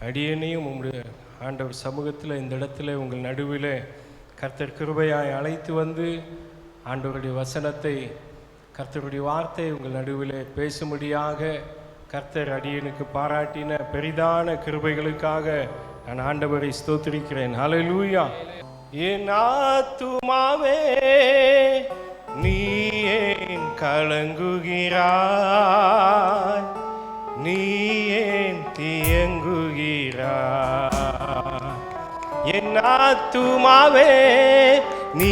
அடியனையும் உங்களுடைய ஆண்டவர் சமூகத்தில் இந்த இடத்துல உங்கள் நடுவில் கர்த்தர் கிருபையாய் அழைத்து வந்து ஆண்டவருடைய வசனத்தை, கர்த்தருடைய வார்த்தை உங்கள் நடுவில் பேசும்படியாக கர்த்தர் அடியனுக்கு பாராட்டின பெரிதான கிருபைகளுக்காக நான் ஆண்டவரை ஸ்தோத்திரிக்கிறேன். ஹல்லேலூயா. என் ஆத்துமாவே நீ ஏன் கலங்குகிறாய், நீ ஏன் தியங்குகிறாய்? என் ஆத்துமாவே நீ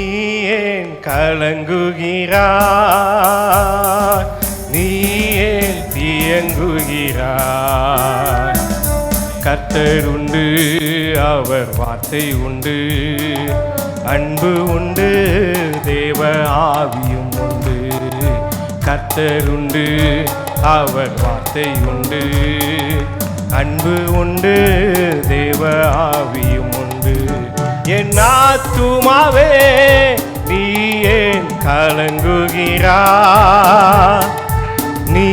ஏன் கலங்குகிறாய், நீ ஏன் தியங்குகிறாய்? கர்த்தர் உண்டு, அவர் வார்த்தை உண்டு, அன்பு உண்டு, தேவ ஆவியும் உண்டு. கர்த்தர் உண்டு, அவர் வார்த்தை உண்டு, அன்பு உண்டு, தேவ ஆவியும் உண்டு. என் ஆத்துமாவே நீ ஏன் கலங்குகிறாய், நீ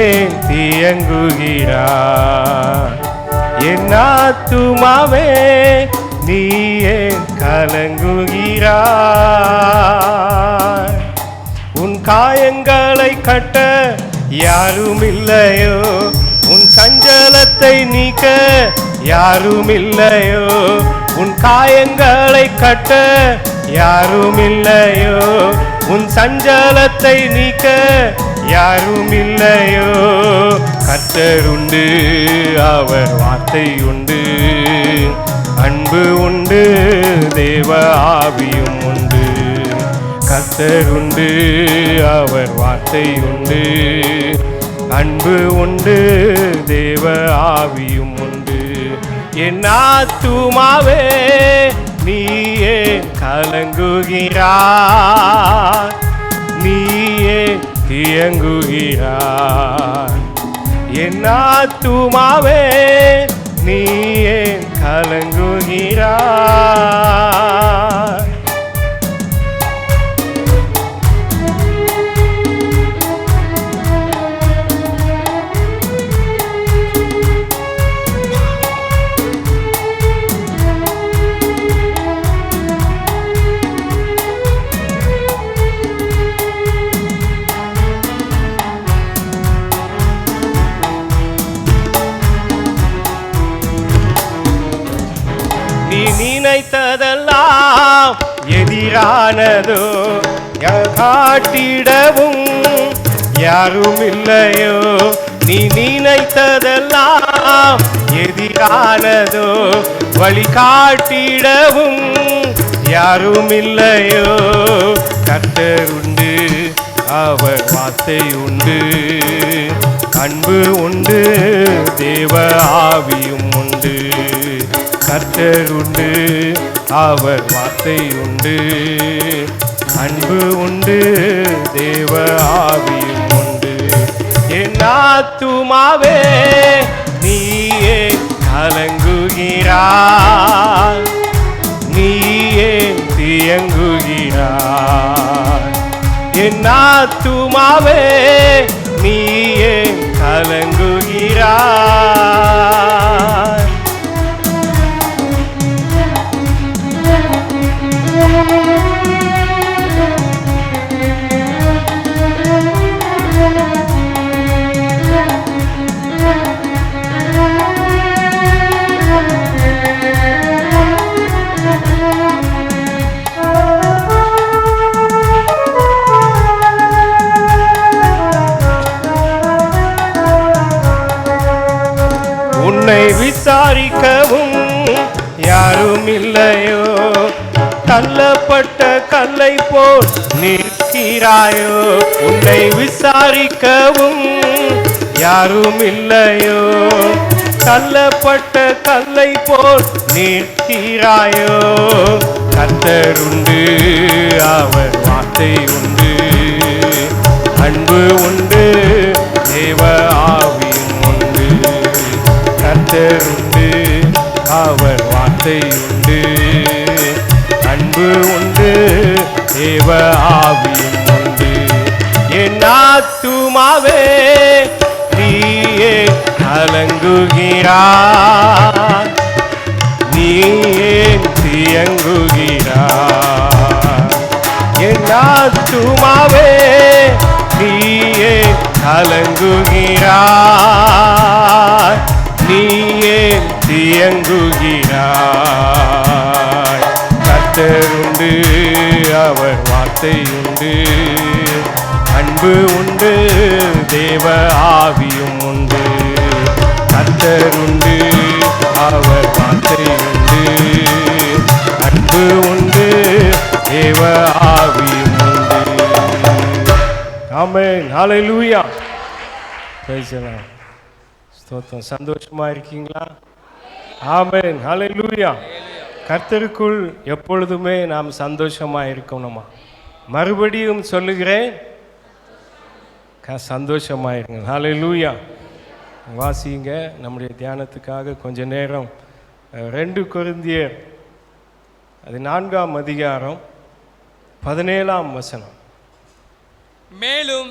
ஏன் தியங்குகிறாய்? என் ஆத்துமாவே நீ ஏன் கலங்குகிறாய்? உன் காயங்களை கட்ட யாரும் இல்லையோ, உன் சஞ்சலத்தை நீக்க யாரும் இல்லையோ, உன் காயங்களை கட்ட யாரும் இல்லையோ, உன் சஞ்சலத்தை நீக்க யாரும் இல்லையோ. கர்த்தர் உண்டு, அவர் வார்த்தை உண்டு, அன்பு உண்டு, தேவ ஆவியும் உண்டு. கர்த்தர் உண்டு, அவர் வார்த்தை உண்டு, அன்பு உண்டு, தேவ ஆவியும் உண்டு. என் ஆத்துமாவே நீ ஏன் கலங்குகிறாய், நீ ஏன் தியங்குகிறாய்? என் ஆத்துமாவே நீ ஏன் கலங்குகிறாய்? நினைத்ததெல்லாம் எதிரானதோ, காட்டிடவும் யாரும் இல்லையோ. நீ நினைத்ததெல்லாம் எதிரானதோ, வழிகாட்டிடவும் யாரும் இல்லையோ. கர்த்தர் உண்டு, அவர் வார்த்தை உண்டு, அன்பு உண்டு, தேவ ஆவியும் உண்டு. கர்த்தர் உண்டு, அவர் வார்த்தை உண்டு, அன்பு உண்டு, தேவ ஆவியும் உண்டு. என் ஆத்துமாவே நீ ஏன் கலங்குகிறாய், நீ ஏன் தியங்குகிறாய்? என் ஆத்துமாவே நீ ஏன் கலங்குகிறாய்? உன்னை விசாரிக்கவும் யாரும் இல்லையோ, தள்ளப்பட்ட கல்லை போல் நிற்கிறாயோ. உன்னை விசாரிக்கவும் யாரும் இல்லையோ, தள்ளப்பட்ட கல்லை போல் நிற்கிறாயோ. கர்த்தர் உண்டு, அவர் வார்த்தை உண்டு, அன்பு உண்டு, தேவ ஆவியும் உண்டு. கர்த்தர் உண்டு, அவர் வார்த்தை உண்டு, அன்பு உண்டு, தேவ ஆவியும் உண்டு. என் ஆத்துமாவே நீ ஏன் கலங்குகிறாய், இயங்குகிறாய். என் ஆத்துமாவே நீயே கலங்குகிறாய், நீயே இயங்குகிறாய். கர்த்தருண்டு, அவர் வார்த்தை உண்டு, அன்பு உண்டு, தேவ ஆவியும் உண்டு. கர்த்தருண்டு, அவர் வார்த்தை உண்டு, அன்பு உண்டு, தேவ ஆவியும் உண்டு. ஆமென். ஹல்லேலூயா. Praise the Lord. ஸ்தோத்திரம். சந்தோஷமா இருக்கீங்களா? ஆமென். ஹல்லேலூயா. கர்த்தருக்குள் எப்பொழுதுமே நாம் சந்தோஷமா இருக்கணுமா? மறுபடியும் சொல்லுகிறேன், சந்தோஷமா இருங்க. ஹல்லேலூயா. வாசிங்க. நம்முடைய தியானத்துக்காக கொஞ்ச நேரம் 2 கொரிந்தியர் அது 4ஆம் அதிகாரம் 17ஆம் வசனம். மேலும்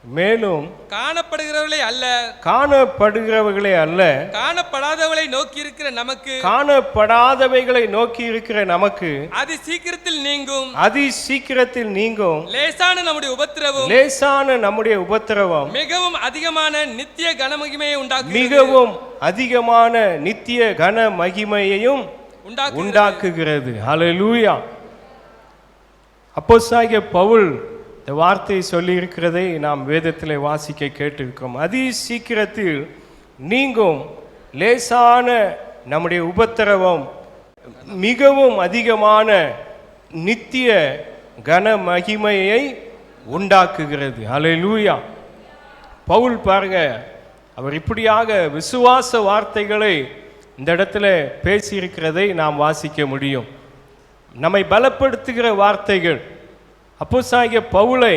மேலும் காணப்படுகிறவர்களே அல்ல, காணப்படுகிறவர்களே அல்ல, காணப்படாதவளை நோக்கி இருக்கிற நமக்கு, காணப்படாதவைகளை நோக்கி இருக்கிற நமக்கு அதி சீக்கிரத்தில் நீங்கும், அதி சீக்கிரத்தில் நீங்கும் லேசான நம்முடைய உபத்திரவம், லேசான நம்முடைய உபத்திரவம் மிகவும் அதிகமான நித்திய கனமகிமையை உண்டாக்குகிறது, மிகவும் அதிகமான நித்திய கன மகிமையையும் உண்டாக்குகிறது. ஹல்லேலூயா. அப்போஸ்தலனாகிய பவுல் இந்த வார்த்தையை சொல்லி இருக்கிறதை நாம் வேதத்தில் வாசிக்க கேட்டிருக்கிறோம். அதி சீக்கிரத்தில் நீங்கும் லேசான நம்முடைய உபத்திரவம் மிகவும் அதிகமான நித்திய கன மகிமையை உண்டாக்குகிறது. ஹல்லேலூயா. பவுல் பாருங்க, அவர் இப்படியாக விசுவாச வார்த்தைகளை இந்த இடத்துல பேசியிருக்கிறதை நாம் வாசிக்க முடியும். நம்மை பலப்படுத்துகிற வார்த்தைகள். அப்போஸ்தலனாகிய பவுலை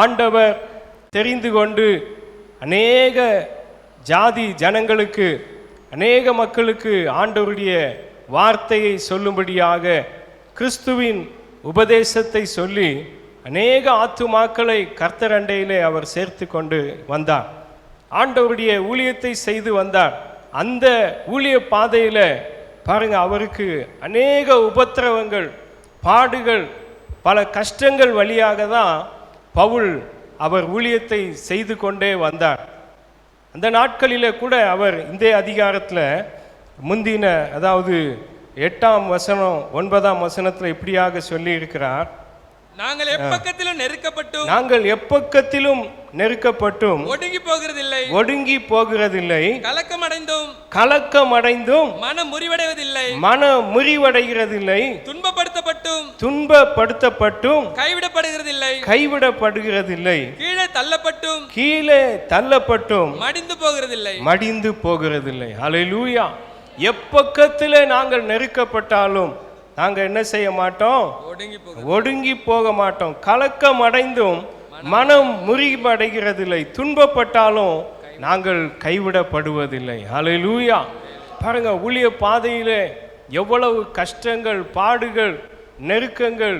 ஆண்டவர் தெரிந்து கொண்டு அநேக ஜாதி ஜனங்களுக்கு, அநேக மக்களுக்கு ஆண்டவருடைய வார்த்தையை சொல்லும்படியாக கிறிஸ்துவின் உபதேசத்தை சொல்லி அநேக ஆத்துமாக்களை கர்த்தர் அண்டையிலே அவர் சேர்த்து கொண்டு வந்தார். ஆண்டவருடைய ஊழியத்தை செய்து வந்தார். அந்த ஊழிய பாதையில் பாருங்க, அவருக்கு அநேக உபத்திரவங்கள், பாடுகள், பல கஷ்டங்கள் வழியாக தான் பவுல் அவர் ஊழியத்தை செய்து கொண்டே வந்தார். அந்த நாட்களில் கூட அவர் இந்த அதிகாரத்தில் முந்தின, அதாவது 8ஆம் வசனம் 9ஆம் வசனத்தில் இப்படியாக சொல்லி இருக்கிறார், நாங்கள் எப்பக்கத்திலும் நெருக்கப்பட்டும், நாங்கள் எப்பக்கத்திலும் நெருக்கப்பட்டும் ஒடுங்கி போகிறதில்லை, ஒடுங்கி போகிறதில்லை, கலக்கமடைந்தும் மனம் முறிவடைகிறதில்லை, துன்பப்படுத்தப்பட்டும் கைவிடப்படுகிறதில்லை, கீழே தள்ளப்பட்டும் மடிந்து போகிறதில்லை. ஹல்லேலூயா. எப்பக்கத்திலே நாங்கள் நெருக்கப்பட்டாலும் நாங்கள் என்ன செய்ய மாட்டோம்? ஒடுங்கி போக மாட்டோம். கலக்கம் அடைந்தும் மனம் முறிவடைகிறதில்லை, துன்பப்பட்டாலும் நாங்கள் கைவிடப்படுவதில்லை. ஹல்லேலூயா. பாருங்க, ஊழிய பாதையிலே எவ்வளவு கஷ்டங்கள், பாடுகள், நெருக்கங்கள்,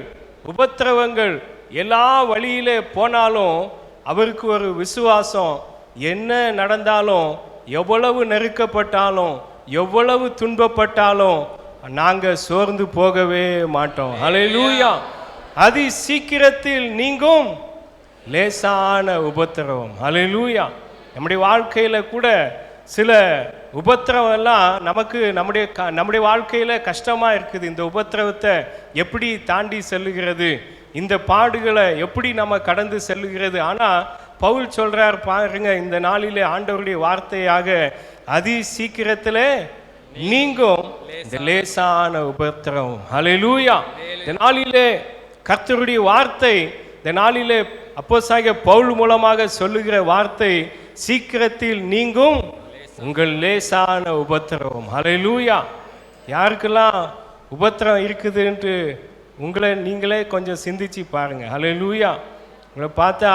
உபத்திரவங்கள் எல்லா வழியிலே போனாலும் அவருக்கு ஒரு விசுவாசம். என்ன நடந்தாலும், எவ்வளவு நெருக்கப்பட்டாலும், எவ்வளவு துன்பப்பட்டாலும் நாங்கள் சோர்ந்து போகவே மாட்டோம். ஹல்லேலூயா. அதி சீக்கிரத்தில் நீங்கும் லேசான உபத்திரவம். ஹல்லேலூயா. நம்முடைய வாழ்க்கையில் கூட சில உபத்திரவம் எல்லாம் நமக்கு நம்முடைய வாழ்க்கையில் கஷ்டமாக இருக்குது. இந்த உபத்திரவத்தை எப்படி தாண்டி செல்லுகிறது, இந்த பாடுகளை எப்படி நம்ம கடந்து செல்லுகிறது. ஆனால் பவுல் சொல்றார் பாருங்க, இந்த நாளிலே ஆண்டவருடைய வார்த்தையாக அதி சீக்கிரத்தில் நீங்கும் இந்த லேசான உபத்திரவம். ஹல்லேலூயா. இந்த நாளிலே கர்த்தருடைய வார்த்தை, இந்த நாளிலே அப்போஸ்தலனாகிய பவுல் மூலமாக சொல்லுகிற வார்த்தை, சீக்கிரத்தில் நீங்கும் உங்கள் லேசான உபத்திரவம். ஹல்லேலூயா. யாருக்கெல்லாம் உபத்திரம் இருக்குதுன்ட்டு உங்களை நீங்களே கொஞ்சம் சிந்திச்சு பாருங்க. ஹல்லேலூயா. உங்களை பார்த்தா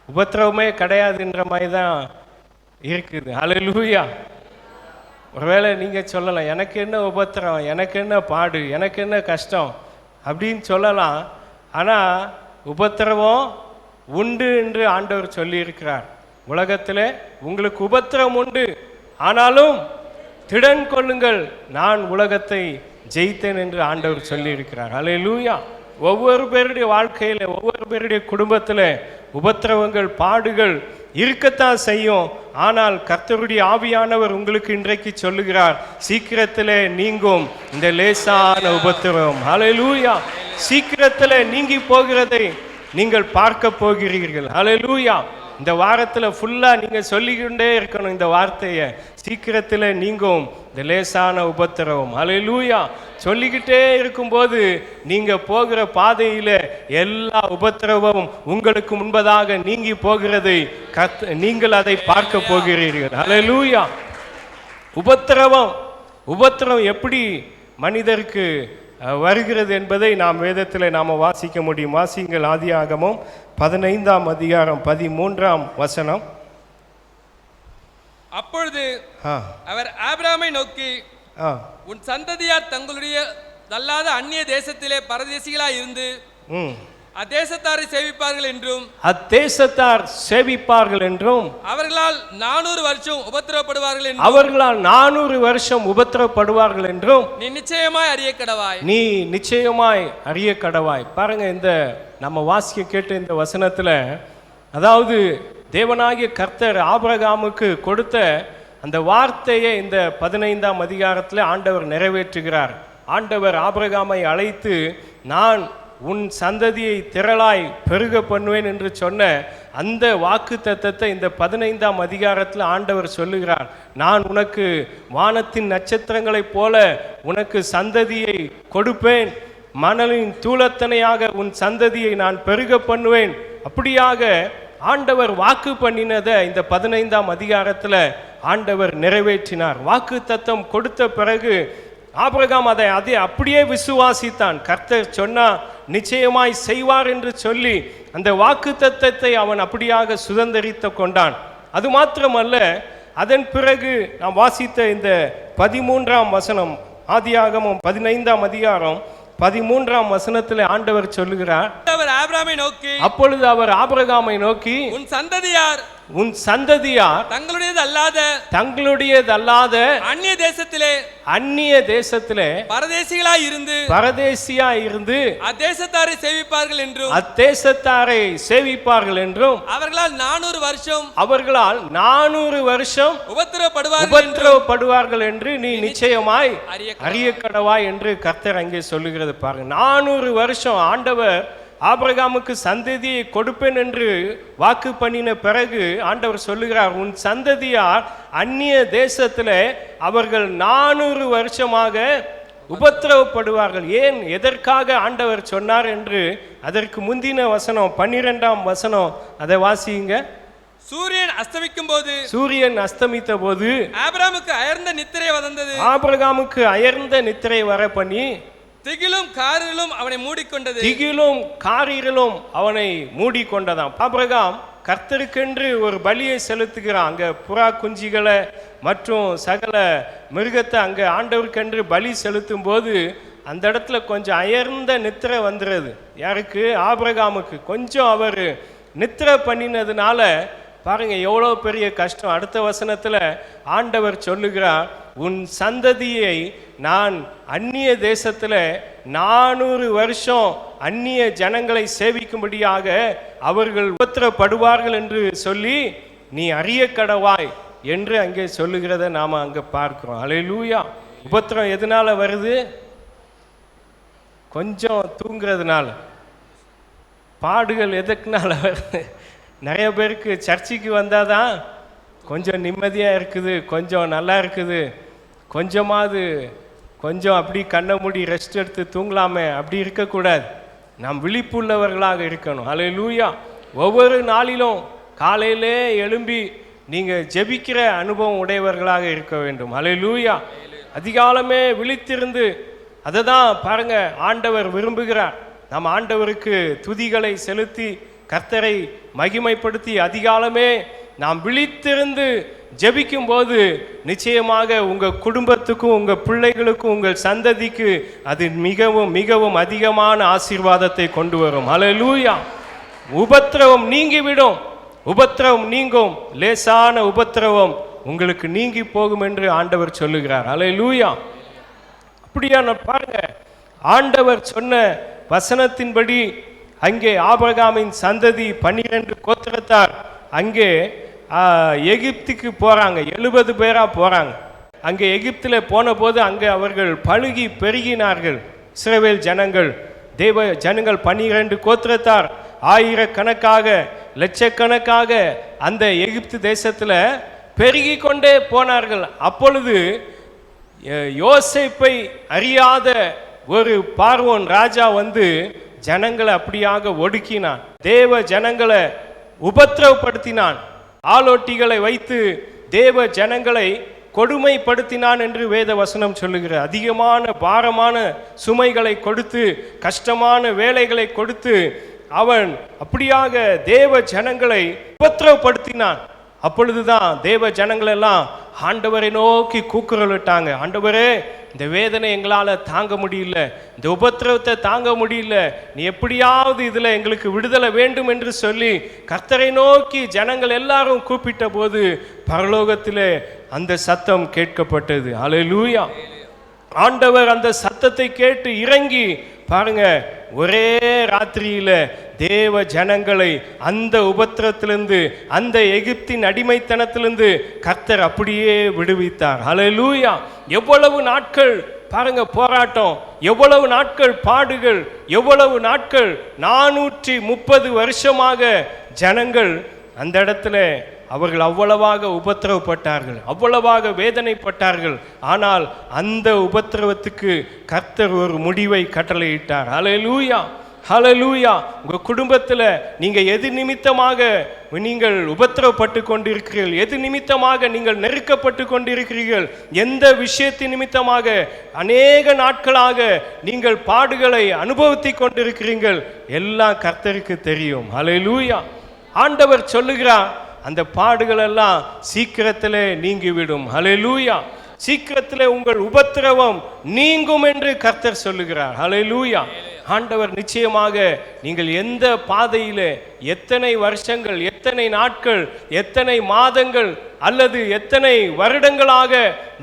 உபத்திரவமே கிடையாதுன்ற மாதிரி தான் இருக்குது. ஹல்லேலூயா. ஒருவேளை நீங்கள் சொல்லலாம், எனக்கு என்ன உபத்திரம், எனக்கு என்ன பாடு, எனக்கு என்ன கஷ்டம் அப்படின்னு சொல்லலாம். ஆனால் உபத்திரவம் உண்டு என்று ஆண்டவர் சொல்லியிருக்கிறார். உலகத்தில் உங்களுக்கு உபத்திரம் உண்டு, ஆனாலும் திடன் கொள்ளுங்கள், நான் உலகத்தை ஜெயித்தேன் என்று ஆண்டவர் சொல்லி இருக்கிறார். அல்லேலூயா. ஒவ்வொரு பேருடைய வாழ்க்கையில, ஒவ்வொரு பேருடைய குடும்பத்தில் உபத்திரவங்கள், பாடுகள் இருக்கத்தான் செய்யும். ஆனால் கர்த்தருடைய ஆவியானவர் உங்களுக்கு இன்றைக்கு சொல்லுகிறார், சீக்கிரத்தில் நீங்கும் இந்த லேசான உபத்திரவம். அல்லேலூயா. சீக்கிரத்தில் நீங்கி போகிறதை நீங்கள் பார்க்க போகிறீர்கள். அல்லேலூயா. இந்த வாரத்தில் ஃபுல்லாக நீங்கள் சொல்லிக்கிட்டே இருக்கணும் இந்த வார்த்தையை, சீக்கிரத்தில் நீங்கும் இந்த லேசான உபத்திரவம். அல்லேலூயா. சொல்லிக்கிட்டே இருக்கும்போது நீங்கள் போகிற பாதையில் எல்லா உபத்திரவமும் உங்களுக்கு முன்பதாக நீங்கி போகிறதை நீங்கள் அதை பார்க்க போகிறீர்கள். அல்லேலூயா. உபத்திரவம் எப்படி மனிதருக்கு வருகிறது என்பதை நாம் வேதத்தில் நாம் வாசிக்க முடியும். வாசிங்கள் ஆதியாகமம் 15ஆம் அதிகாரம் 13ஆம் வசனம். அப்பொழுது அவர் ஆபிரகாமை நோக்கி, உன் சந்ததியார் தங்களுடைய அல்லாத அந்நிய தேசத்திலே பரதேசிகளாய் இருந்து அத்தேசத்தாரை சேவிப்பார்கள் என்றும் அவர்களால் 400 வருஷம் உபத்திரவப்படுவார்கள் என்றும் நீ நிச்சயமாய் அறிய கடவாய். பாருங்க, இந்த நம்ம வாசிக்க கேட்ட இந்த வசனத்துல, அதாவது தேவனாகிய கர்த்தர் ஆபிரகாமுக்கு கொடுத்த அந்த வார்த்தையை இந்த 15ஆம் அதிகாரத்தில் ஆண்டவர் நிறைவேற்றுகிறார். ஆண்டவர் ஆபிரகாமை அழைத்து, நான் உன் சந்ததியை திரளாய் பெருக பண்ணுவேன் என்று சொன்ன அந்த வாக்கு தத்தத்தை இந்த 15ஆம் அதிகாரத்தில் ஆண்டவர் சொல்லுகிறார். நான் உனக்கு வானத்தின் நட்சத்திரங்களைப் போல உனக்கு சந்ததியை கொடுப்பேன், மணலின் தூளத்தனையாக உன் சந்ததியை நான் பெருக பண்ணுவேன். அப்படியாக ஆண்டவர் வாக்கு பண்ணினதை இந்த 15ஆம் அதிகாரத்தில் ஆண்டவர் நிறைவேற்றினார். வாக்கு தத்தம் கொடுத்த பிறகு ஆபிரகாம் அதை அப்படியே விசுவாசித்தான். கர்த்தர் சொன்னா நிச்சயமாய் செய்வார் என்று சொல்லி அந்த வாக்கு தத்தத்தை அவன் அப்படியாக சுதந்திரித்து கொண்டான். அது மாத்திரமல்ல, அதன் பிறகு நாம் வாசித்த இந்த 13ஆம் வசனம், ஆதியாகமம் 15ஆம் அதிகாரம் 13ஆம் வசனத்தில் ஆண்டவர் சொல்லுகிறார், அப்பொழுது அவர் ஆபிரகாமை நோக்கி, உன் சந்ததியார் தங்களுடையதல்லாத அந்நிய தேசத்திலே பரதேசியாய் இருந்து அத்தேசத்தாரை சேவிப்பார்கள் என்றும் அவர்களால் 400 வருஷம் உபத்திரவப்படுவார்கள் என்று நீ நிச்சயமாய் அறிய கடவாய் என்று கர்த்தர் அங்கே சொல்லுகிறது. பாருங்க, 400 வருஷம் ஆண்டவர் ஆபிரகாமுக்கு சந்ததியை கொடுப்பேன் என்று வாக்கு பண்ணின பிறகு ஆண்டவர் சொல்லுகிறார், உன் சந்ததியார் அந்நிய தேசத்தில் அவர்கள் 400 வருஷமாக உபத்திரவப்படுவார்கள். ஏன், எதற்காக ஆண்டவர் சொன்னார் என்று அதற்கு முந்தின வசனம் 12ஆம் வசனம், அதை வாசியுங்க. சூரியன் அஸ்தமித்த போது ஆபிரகாமுக்கு அயர்ந்த நித்திரை வர பண்ணி திகிலும் காரிலும் அவனை மூடிக்கொண்டதாம். ஆபிரகாம் கர்த்தருக்கென்று ஒரு பலியை செலுத்துகிறான். அங்கே புறா குஞ்சிகளை மற்றும் சகல மிருகத்தை அங்கே ஆண்டவருக்கென்று பலி செலுத்தும் போது அந்த இடத்துல கொஞ்சம் அயர்ந்த நித்திரை வந்துடுறது. யாருக்கு? ஆபிரகாமுக்கு. கொஞ்சம் அவர் நித்திரை பண்ணினதுனால பாருங்க எவ்வளோ பெரிய கஷ்டம். அடுத்த வசனத்தில் ஆண்டவர் சொல்லுகிறார், உன் சந்ததியை நான் அந்நிய தேசத்தில் 400 வருஷம் அந்நிய ஜனங்களை சேவிக்கும்படியாக அவர்கள் உபத்திரப்படுவார்கள் என்று சொல்லி நீ அறிய கடவாய் என்று அங்கே சொல்லுகிறத நாம் அங்கே பார்க்கிறோம். அல்லேலூயா. உபத்திரம் எதனால வருது? கொஞ்சம் தூங்குறதுனால. பாடுகள் எதுக்குனால வருது? நிறைய பேருக்கு சர்ச்சைக்கு வந்தால் தான் கொஞ்சம் நிம்மதியாக இருக்குது, கொஞ்சம் நல்லா இருக்குது, கொஞ்சம் அப்படி கண்ணை மூடி ரெஸ்ட் எடுத்து தூங்கலாமே, அப்படி இருக்கக்கூடாது. நாம் விழிப்புள்ளவர்களாக இருக்கணும். அல்லேலூயா. ஒவ்வொரு நாளிலும் காலையிலே எழும்பி நீங்கள் ஜெபிக்கிற அனுபவம் உடையவர்களாக இருக்க வேண்டும். அல்லேலூயா. அதிகாலமே விழித்திருந்து அதை தான் பாருங்க ஆண்டவர் விரும்புகிறார். நாம் ஆண்டவருக்கு துதிகளை செலுத்தி கர்த்தரை மகிமைப்படுத்தி அதிகாலமே நாம் விழித்திருந்து ஜெபிக்கும் போது நிச்சயமாக உங்கள் குடும்பத்துக்கும் உங்கள் பிள்ளைகளுக்கும் உங்கள் சந்ததிக்கு அது மிகவும் மிகவும் அதிகமான ஆசீர்வாதத்தை கொண்டு வரும். அல்லேலூயா. உபத்திரவம் நீங்கிவிடும், உபத்திரவம் நீங்கும், லேசான உபத்திரவம் உங்களுக்கு நீங்கி போகும் என்று ஆண்டவர் சொல்லுகிறார். அல்லேலூயா. அப்படியான பாருங்க, ஆண்டவர் சொன்ன வசனத்தின்படி அங்கே ஆபிரகாமின் சந்ததி 12 கோத்திரத்தார் அங்கே எகிப்துக்கு போறாங்க. 70 பேரா போறாங்க. அங்கே எகிப்தில் போன போது அங்கே அவர்கள் பழுகி பெருகினார்கள். இஸ்ரவேல் ஜனங்கள், தேவ ஜனங்கள் 12 கோத்திரத்தார் ஆயிரக்கணக்காக லட்சக்கணக்காக அந்த எகிப்து தேசத்தில் பெருகி கொண்டே போனார்கள். அப்பொழுது யோசேப்பை அறியாத ஒரு பார்வோன் ராஜா வந்து ஜனங்களை அப்படியாக ஒடுக்கினான். தேவ ஜனங்களை உபத்திரவப்படுத்தினான். ஆலோட்டிகளை வைத்து தேவ ஜனங்களை கொடுமைப்படுத்தினான் என்று வேத வசனம் சொல்லுகிற. அதிகமான பாரமான சுமைகளை கொடுத்து, கஷ்டமான வேலைகளை கொடுத்து அவன் அப்படியாக தேவ ஜனங்களை உபத்திரவப்படுத்தினான். அப்பொழுதுதான் தேவ ஜனங்கள் எல்லாம் ஆண்டவரை நோக்கி கூக்குரலிட்டாங்க. ஆண்டவரே, இந்த வேதனை எங்களால் தாங்க முடியல, இந்த உபத்திரவத்தை தாங்க முடியல, நீ எப்படியாவது இதில் எங்களுக்கு விடுதலை வேண்டும் என்று சொல்லி கர்த்தரை நோக்கி ஜனங்கள் எல்லாரும் கூப்பிட்ட போது பரலோகத்திலே அந்த சத்தம் கேட்கப்பட்டது. அல்லேலூயா. ஆண்டவர் அந்த சத்தத்தை கேட்டு இறங்கி பாருங்க, ஒரே ராத்திரியில தேவ ஜனங்களை அந்த உபத்திரத்திலிருந்து, அந்த எகிப்தின் அடிமைத்தனத்திலிருந்து கர்த்தர் அப்படியே விடுவித்தார். அல்லேலூயா. எவ்வளவு நாட்கள் பாருங்க போராட்டம், எவ்வளவு நாட்கள் பாடுகள், எவ்வளவு நாட்கள் 430 வருஷமாக ஜனங்கள் அந்த இடத்துல அவர்கள் அவ்வளவாக உபத்திரவப்பட்டார்கள், அவ்வளவாக வேதனைப்பட்டார்கள். ஆனால் அந்த உபத்திரவத்துக்கு கர்த்தர் ஒரு முடிவை கட்டளையிட்டார். ஹல்லேலூயா, ஹல்லேலூயா. உங்கள் குடும்பத்தில் நீங்கள் எது நிமித்தமாக நீங்கள் உபத்திரவப்பட்டு கொண்டிருக்கிறீர்கள், எது நிமித்தமாக நீங்கள் நெருக்கப்பட்டு கொண்டிருக்கிறீர்கள், எந்த விஷயத்தின் நிமித்தமாக அநேக நாட்களாக நீங்கள் பாடுகளை அனுபவித்து கொண்டிருக்கிறீர்கள், எல்லாம் கர்த்தருக்கு தெரியும். ஹல்லேலூயா. ஆண்டவர் சொல்லுகிறார், அந்த பாடுகள் எல்லாம் சீக்கிரத்திலே நீங்கிவிடும். ஹல்லேலூயா. சீக்கிரத்திலே உங்கள் உபத்திரவம் நீங்கும் என்று கர்த்தர் சொல்லுகிறார். ஹல்லேலூயா. ஆண்டவர் நிச்சயமாக நீங்கள் எந்த பாதையிலே எத்தனை வருஷங்கள், எத்தனை நாட்கள், எத்தனை மாதங்கள் அல்லது எத்தனை வருடங்களாக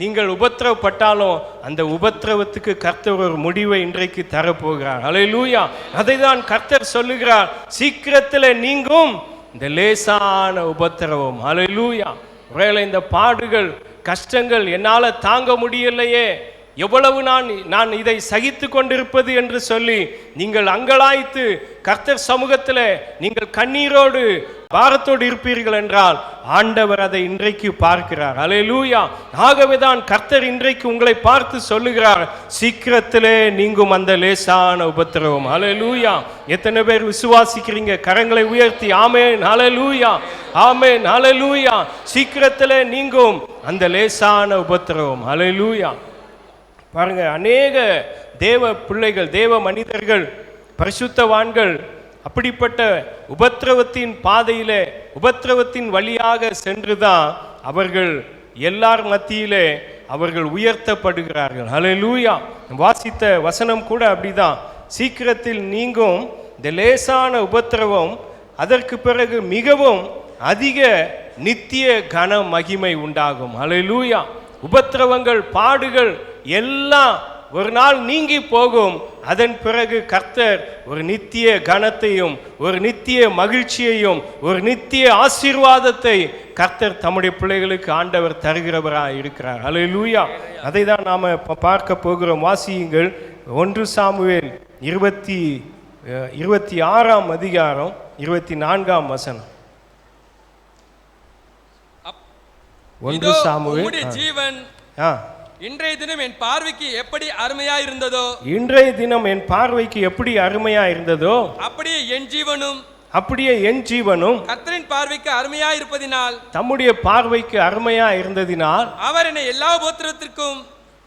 நீங்கள் உபத்திரவப்பட்டாலும் அந்த உபத்திரவத்துக்கு கர்த்தர் ஒரு முடிவை இன்றைக்கு தரப்போகிறார். ஹல்லேலூயா. அதை தான் கர்த்தர் சொல்லுகிறார், சீக்கிரத்தில் நீங்கும் இந்த லேசான உபத்திரவம். ஹல்லேலூயா. ஒருவேளை இந்த பாடுகள், கஷ்டங்கள் என்னால் தாங்க முடியலையே, எவ்வளவு நான் இதை சகித்து கொண்டிருப்பது என்று சொல்லி நீங்கள் அங்கலாய்த்து கர்த்தர் சமூகத்தில் நீங்கள் கண்ணீரோடு பாரத்தோடு இருப்பீர்கள் என்றால் ஆண்டவர் அதை இன்றைக்கு பார்க்கிறார். அல்லேலூயா. ஆகவேதான் கர்த்தர் இன்றைக்கு உங்களை பார்த்து சொல்லுகிறார், சீக்கிரத்திலே நீங்கும் அந்த லேசான உபத்திரவம். அல்லேலூயா. எத்தனை பேர் விசுவாசிக்கிறீங்க? கரங்களை உயர்த்தி ஆமென், அல்லேலூயா, ஆமென், அல்லேலூயா. சீக்கிரத்திலே நீங்கும் அந்த லேசான உபத்திரவம். அல்லேலூயா. பாருங்க, அநேக தேவ பிள்ளைகள், தேவ மனிதர்கள், பரிசுத்தவான்கள் அப்படிப்பட்ட உபத்திரவத்தின் பாதையிலே, உபத்திரவத்தின் வழியாக சென்றுதான் அவர்கள் எல்லார் மத்தியிலே அவர்கள் உயர்த்தப்படுகிறார்கள். ஹல்லேலூயா. வாசித்த வசனம் கூட அப்படிதான். சீக்கிரத்தில் நீங்கும் இந்த லேசான உபத்திரவம், அதற்கு பிறகு மிகவும் அதிக நித்திய கன மகிமை உண்டாகும். ஹல்லேலூயா. உபத்திரவங்கள், பாடுகள் எல்லாம் ஒரு நாள் நீங்கி போகும். அதன் பிறகு கர்த்தர் ஒரு நித்திய கனத்தையும், ஒரு நித்திய மகிழ்ச்சியையும், ஒரு நித்திய ஆசீர்வாதத்தை கர்த்தர் தம்முடைய பிள்ளைகளுக்கு ஆண்டவர் தருகிறவராக இருக்கிறார். அல்லேலூயா. அதை தான் நாம் பார்க்க போகிறோம். வாசியுங்கள். 1 சாமுவேல் 26ஆம் அதிகாரம் 24ஆம் வசனம். 1 சாமுவேல். ஜீவன் இன்றைய தினம் என் பார்வைக்கு எப்படி அருமையா இருந்ததோ, இன்றைய தினம் என் பார்வைக்கு எப்படி அருமையா இருந்ததோ அப்படியே என் ஜீவனும், அப்படியே என் ஜீவனும் கர்த்தரின் பார்வைக்கு அருமையா இருப்பதினால், தம்முடைய பார்வைக்கு அருமையா இருந்ததினால் அவர் என்னை எல்லா உபத்திரவத்திற்கும்,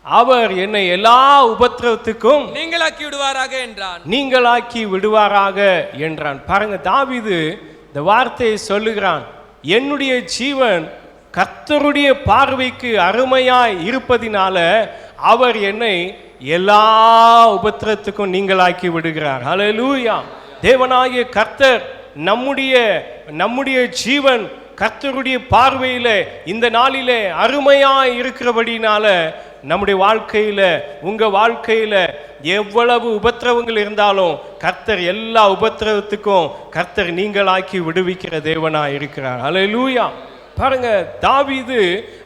அவர் என்னை எல்லா உபத்திரவத்துக்கும் நீங்களாக்கி விடுவாராக என்றான். நீங்களாக்கி விடுவாராக என்றான். பாருங்க, தாவீது இந்த வார்த்தையை சொல்லுகிறான், என்னுடைய ஜீவன் கர்த்தருடைய பார்வைக்கு அருமையாய் இருப்பதினால அவர் என்னை எல்லா உபத்திரத்துக்கும் நீங்களாக்கி விடுகிறார். ஹல்லேலூயா. தேவனாகிய கர்த்தர் நம்முடைய ஜீவன் கர்த்தருடைய பார்வையிலே இந்த நாளிலே அருமையாய் இருக்கிறபடினால நம்முடைய வாழ்க்கையில, உங்க வாழ்க்கையில எவ்வளவு உபத்திரவங்கள் இருந்தாலும் கர்த்தர் எல்லா உபத்திரவத்துக்கும் கர்த்தர் நீங்களாக்கி விடுவிக்கிற தேவனா இருக்கிறார். அல்லேலூயா. பாருங்க, தாவீது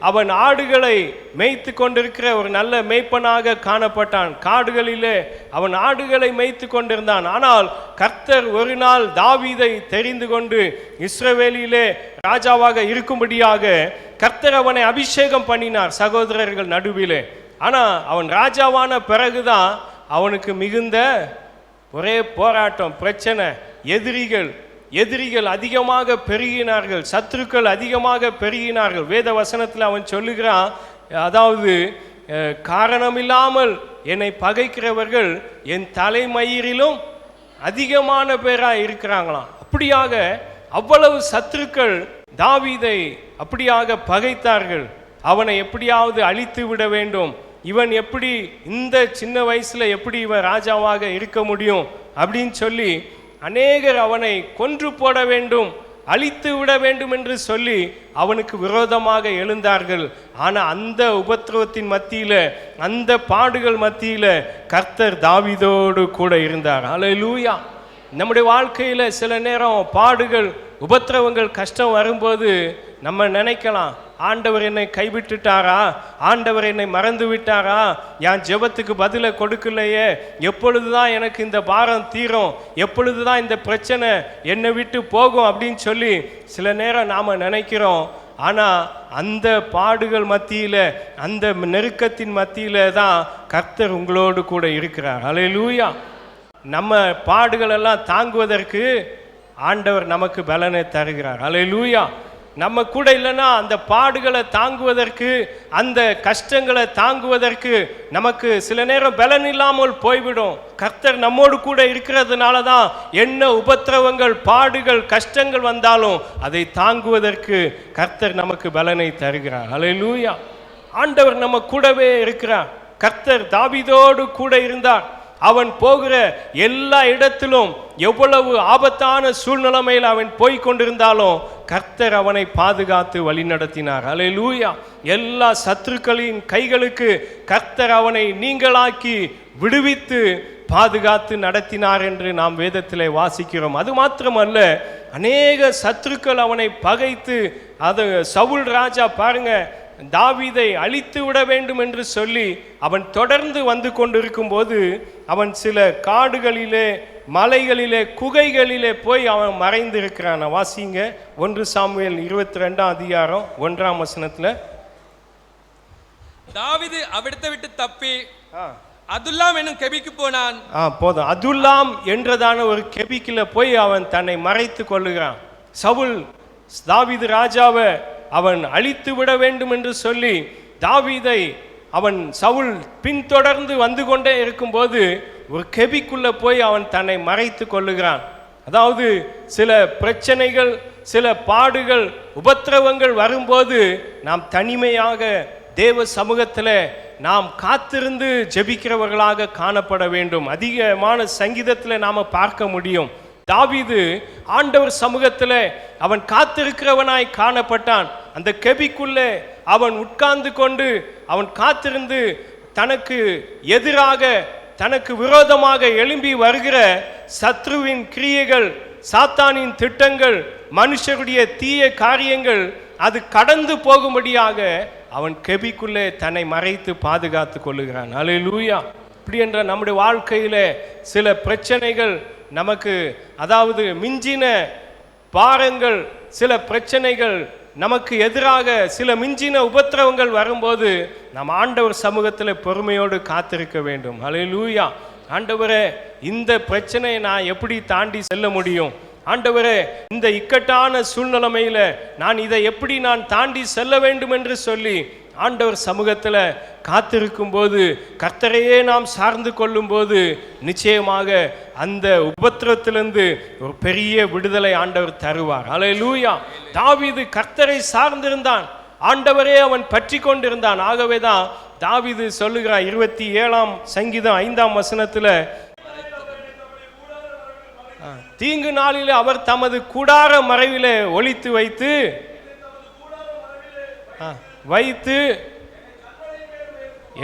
அவன் ஆடுகளை மேய்த்து கொண்டிருக்கிற ஒரு நல்ல மேய்ப்பனாக காணப்பட்டான். காடுகளிலே அவன் ஆடுகளை மேய்த்து கொண்டிருந்தான். ஆனால் கர்த்தர் ஒரு நாள் தாவீதை தெரிந்து கொண்டு இஸ்ரவேலிலே ராஜாவாக இருக்கும்படியாக கர்த்தர் அவனை அபிஷேகம் பண்ணினார் சகோதரர்கள் நடுவிலே. ஆனா அவன் ராஜாவான பிறகுதான் அவனுக்கு மிகுந்த ஒரே போராட்டம், பிரச்சனை, எதிரிகள் அதிகமாக பெருகினார்கள், சத்துருக்கள் அதிகமாக பெருகினார்கள். வேத வசனத்தில் அவன் சொல்லுகிறான், அதாவது காரணமில்லாமல் என்னை பகைக்கிறவர்கள் என் தலைமயிரிலும் அதிகமான பேராக இருக்கிறாங்களாம். அப்படியாக அவ்வளவு சத்துருக்கள் தாவீதை அப்படியாக பகைத்தார்கள். அவனை எப்படியாவது அழித்து விட வேண்டும், இவன் எப்படி இந்த சின்ன வயசுல எப்படி இவன் ராஜாவாக இருக்க முடியும் அப்படின்னு சொல்லி அநேகர் அவனை கொன்று போட வேண்டும், அழித்து விட வேண்டும் என்று சொல்லி அவனுக்கு விரோதமாக எழுந்தார்கள். ஆனால் அந்த உபத்திரவத்தின் மத்தியில, அந்த பாடுகள் மத்தியில கர்த்தர் தாவீதோடு கூட இருந்தார். அல்லேலூயா. நம்முடைய வாழ்க்கையில சில நேரம் பாடுகள், உபத்திரவங்கள், கஷ்டம் வரும்போது நம்ம நினைக்கலாம், ஆண்டவர் என்னை கைவிட்டுட்டாரா, ஆண்டவர் என்னை மறந்து விட்டாரா, என் ஜெபத்துக்கு பதிலை கொடுக்கலையே, எப்பொழுதுதான் எனக்கு இந்த பாரம் தீரும், எப்பொழுதுதான் இந்த பிரச்சனை என்னை விட்டு போகும் அப்படின்னு சொல்லி சில நேரம் நாம் நினைக்கிறோம். ஆனால் அந்த பாடுகள் மத்தியில், அந்த நெருக்கத்தின் மத்தியில் தான் கர்த்தர் உங்களோடு கூட இருக்கிறார். அல்லேலூயா. நம்ம பாடுகளெல்லாம் தாங்குவதற்கு ஆண்டவர் நமக்கு பலனை தருகிறார். அல்லேலூயா. நம்ம கூட இல்லைன்னா அந்த பாடுகளை தாங்குவதற்கு, அந்த கஷ்டங்களை தாங்குவதற்கு நமக்கு சில நேரம் பலன் இல்லாமல் போய்விடும். கர்த்தர் நம்மோடு கூட இருக்கிறதுனால தான் என்ன உபத்திரவங்கள், பாடுகள், கஷ்டங்கள் வந்தாலும் அதை தாங்குவதற்கு கர்த்தர் நமக்கு பலனை தருகிறார். அல்லேலூயா. ஆண்டவர் நம்ம கூடவே இருக்கிறார். கர்த்தர் தாவீதோடு கூட இருந்தார். அவன் போகிற எல்லா இடத்திலும் எவ்வளவு ஆபத்தான சூழ்நிலைமையில் அவன் போய் கொண்டிருந்தாலும் கர்த்தர் அவனை பாதுகாத்து வழிநடத்தினார். அல்லேலூயா. எல்லா சத்துருக்களின் கைகளுக்கு கர்த்தர் அவனை நீங்களாக்கி விடுவித்து பாதுகாத்து நடத்தினார் என்று நாம் வேதத்திலே வாசிக்கிறோம். அது மாத்திரமல்ல, அநேக சத்துருக்கள் அவனை பகைத்து, அது சவுல் ராஜா பாருங்க, தாவீதை அழித்து விட வேண்டும் என்று சொல்லி அவன் தொடர்ந்து வந்து கொண்டிருக்கும் போது அவன் சில காடுகளிலே, மலைகளிலே, குகைகளிலே போய் அவன் மறைந்திருக்கிறான். வாசிங்க 1 சாமுவேல் 22 அதிகாரம் 1ஆம் வசனத்துல. தாவீது அவிடத்தை விட்டு தப்பி அதுல்லாம் என்னும் கெபிக்கு போனான். போதும். அதுல்லாம் என்றதான ஒரு கெபிக்கில போய் அவன் தன்னை மறைத்து கொள்ளுகிறான். சவுல் தாவீது ராஜாவை அவன் அழித்து விட வேண்டும் என்று சொல்லி தாவீதை அவன் சவுல் பின்தொடர்ந்து வந்து கொண்டே இருக்கும்போது ஒரு கெபிக்குள்ள போய் அவன் தன்னை மறைத்து கொள்ளுகிறான். அதாவது சில பிரச்சனைகள், சில பாடுகள், உபத்திரவங்கள் வரும்போது நாம் தனிமையாக தேவ சமூகத்தில் நாம் காத்திருந்து ஜெபிக்கிறவர்களாக காணப்பட வேண்டும். அதிகமான சங்கீதத்தில் நாம் பார்க்க முடியும். தாவீது ஆண்டவர் சமூகத்தில் அவன் காத்திருக்கிறவனாய் காணப்பட்டான். அந்த கெபிக்குள்ளே அவன் உட்கார்ந்து கொண்டு அவன் காத்திருந்து தனக்கு எதிராக, தனக்கு விரோதமாக எழும்பி வருகிற சத்ருவின் கிரியைகள், சாத்தானின் திட்டங்கள், மனுஷருடைய தீய காரியங்கள் அது கடந்து போகும்படியாக அவன் கெபிக்குள்ளே தன்னை மறைத்து பாதுகாத்து கொள்ளுகிறான். அல்லேலூயா. இப்படி என்ற நம்முடைய வாழ்க்கையில சில பிரச்சனைகள் நமக்கு, அதாவது மிஞ்சின பாரங்கள், சில பிரச்சனைகள் நமக்கு எதிராக, சில மிஞ்சின உபத்திரவங்கள் வரும்போது நாம் ஆண்டவர் சமூகத்தில் பொறுமையோடு காத்திருக்க வேண்டும். அல்லேலூயா. ஆண்டவரே, இந்த பிரச்சனையை நான் எப்படி தாண்டி செல்ல முடியும்? ஆண்டவரே, இந்த இக்கட்டான சூழ்நிலைமையில நான் இதை எப்படி நான் தாண்டி செல்ல வேண்டும் என்று சொல்லி ஆண்டவர் சமூகத்தில் காத்திருக்கும் போது, கர்த்தரையே நாம் சார்ந்து கொள்ளும் போது நிச்சயமாக அந்த உபத்திரத்திலிருந்து ஒரு பெரிய விடுதலை ஆண்டவர் தருவார். அல்லேலூயா. தாவீது கர்த்தரை சார்ந்திருந்தான், ஆண்டவரே அவன் பற்றி கொண்டிருந்தான். ஆகவே தான் தாவீது சொல்லுகிறார் 27ஆம் சங்கீதம் 5ஆம் வசனத்தில், தீங்கு நாளிலே அவர் தமது கூடார மறைவிலே ஒளித்து வைத்து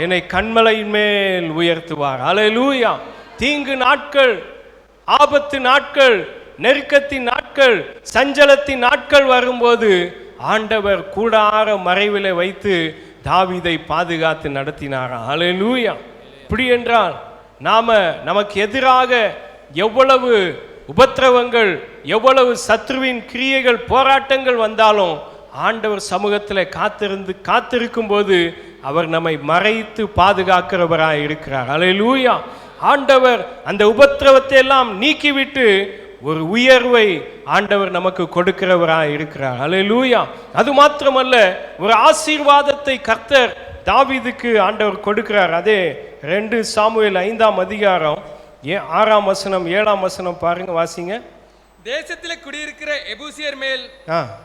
என்னை கன்மலையின் மேல் உயர்த்துவார். அல்லேலூயா. தீங்கு நாட்கள், ஆபத்து நாட்கள், நெருக்கத்தின் நாட்கள், சஞ்சலத்தின் நாட்கள் வரும்போது ஆண்டவர் கூடார மறைவிலே வைத்து தாவீதை பாதுகாத்து நடத்தினார். அல்லேலூயா. இப்படி என்றால் நமக்கு எதிராக எவ்வளவு உபத்திரவங்கள், எவ்வளவு சத்ருவின் கிரியைகள், போராட்டங்கள் வந்தாலும் ஆண்டவர் சமூகத்தில் காத்திருக்கும் போது அவர் நம்மை மறைத்து பாதுகாக்கிறவராய் இருக்கிறார். அல்லேலூயா. ஆண்டவர் அந்த உபத்திரவத்தை எல்லாம் நீக்கிவிட்டு ஒரு உயர்வை ஆண்டவர் நமக்கு கொடுக்கிறவராய் இருக்கிறார். அல்லேலூயா. அது மாத்திரமல்ல, ஒரு ஆசீர்வாதத்தை கர்த்தர் தாவீதுக்கு ஆண்டவர் கொடுக்கிறார். அதே 2 சாமுவேல் 5ஆம் அதிகாரம் 6ஆம் வசனம் 7ஆம் வசனம் பாருங்க, வாசிங்க. தேசத்திலே குடியிருக்கிற எபூசியர் மேல்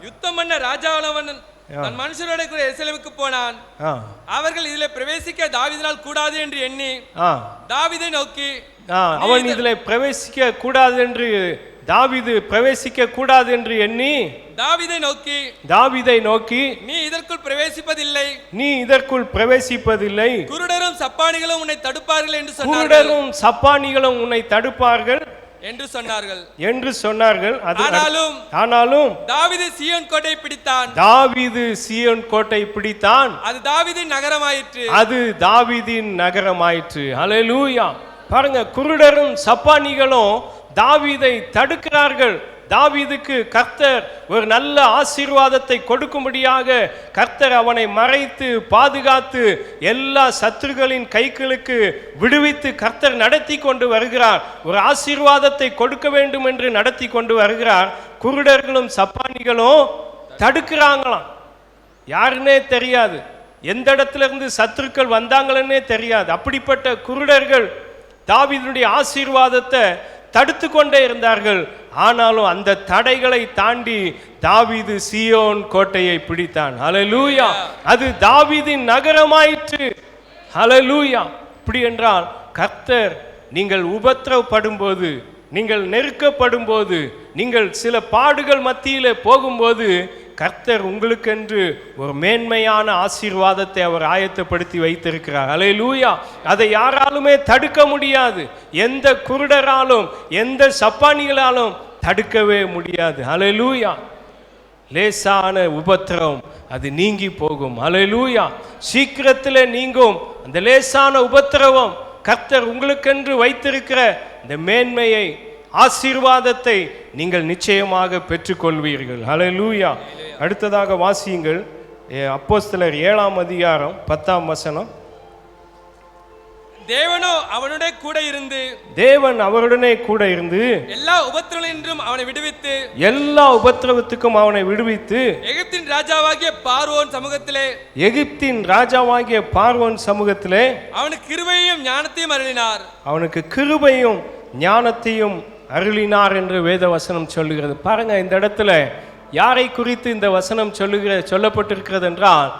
யுத்தம் பண்ண ராஜாவளவன் தன் மனுஷரோட கூட எருசலேமுக்கு போனான். அவர்கள் இதிலே பிரவேசிக்க தாவீதினால் கூடாது என்று எண்ணி தாவீதை நோக்கி, அவன் இதிலே பிரவேசிக்க கூடாது என்று தாவீது பிரவேசிக்க கூடாது என்று எண்ணி தாவீதை நோக்கி நீ இதற்குள் பிரவேசிப்பதில்லை, நீ இதற்குள் பிரவேசிப்பதில்லை, குருடரும் சப்பானிகளும் உன்னை தடுப்பார்கள் என்று சொன்னார்கள். குருடரும் சப்பானிகளும் உன்னை தடுப்பார்கள் என்று சொன்னார்கள். ஆனாலும் தாவீது சீயோன் கோட்டை பிடித்தான். தாவீது சீயோன் கோட்டை பிடித்தான். அது தாவீதின் நகரமாயிற்று. அது தாவீதின் நகரமாயிற்று. அல்லேலூயா. பாருங்க, குருடரும் சப்பானிகளும் தாவீதை தடுக்கிறார்கள். தாவீதுக்கு கர்த்தர் ஒரு நல்ல ஆசீர்வாதத்தை கொடுக்கும்படியாக கர்த்தர் அவனை மறைத்து பாதுகாத்து எல்லா சத்துருகளின் கைகளுக்கு விடுவித்து கர்த்தர் நடத்தி கொண்டு வருகிறார். ஒரு ஆசீர்வாதத்தை கொடுக்க வேண்டும் என்று நடத்தி கொண்டு வருகிறார். குருடர்களும் சப்பானிகளும் தடுக்கிறாங்களாம். யாருன்னே தெரியாது, எந்த இடத்துல இருந்து சத்துருக்கள் வந்தாங்களே தெரியாது. அப்படிப்பட்ட குருடர்கள் தாவீதுடைய ஆசீர்வாதத்தை தடுத்து கொண்டே இருந்தார்கள். ஆனாலும் அந்த தடைகளை தாண்டி தாவீது சீயோன் கோட்டையை பிடித்தான். ஹல்லேலூயா. அது தாவீதின் நகரமாயிற்று. ஹல்லேலூயா. இப்படி என்றால் கர்த்தர், நீங்கள் உபத்திரவப்படும் போது, நீங்கள் நெருக்கப்படும் போது, நீங்கள் சில பாடுகள் மத்தியிலே போகும்போது கர்த்தர் உங்களுக்கென்று ஒரு மேன்மையான ஆசீர்வாதத்தை அவர் ஆயத்தப்படுத்தி வைத்திருக்கிறார். அல்லேலூயா. அதை யாராலுமே தடுக்க முடியாது. எந்த குருடராலும் எந்த சப்பானிகளாலும் தடுக்கவே முடியாது. அல்லேலூயா. லேசான உபத்திரவம் அது நீங்கி போகும். அல்லேலூயா. சீக்கிரத்தில் நீங்கும் அந்த லேசான உபத்திரவம் கர்த்தர் உங்களுக்கென்று வைத்திருக்கிற இந்த மேன்மையை, ஆசீர்வாதத்தை நீங்கள் நிச்சயமாக பெற்றுக்கொள்வீர்கள். அல்லேலூயா. அடுத்ததாக வாசியுங்கள், அப்போஸ்தலர் 7ஆம் அதிகாரம் 10ஆம் வசனம். தேவனோ அவனுடைய கூட இருந்து, தேவன் அவருடனே கூட இருந்து எல்லா உபத்திரவங்களிலும் அவனை விடுவித்து, எல்லா உபத்திரவத்துக்கும் அவனை விடுவித்து எகிப்தின் ராஜாவாகிய பார்வோன் சமூகத்திலே, எகிப்தின் ராஜாவாகிய பார்வோன் சமூகத்திலே அவனுக்கு கிருபையும் ஞானத்தையும் அருளினார். அவனுக்கு கிருபையும் ஞானத்தையும் அருளினார் என்று வேத வசனம் சொல்லுகிறது. பாருங்க, இந்த இடத்துல யாரை குறித்து இந்த வசனம் சொல்லப்பட்டிருக்கிறது என்றால்,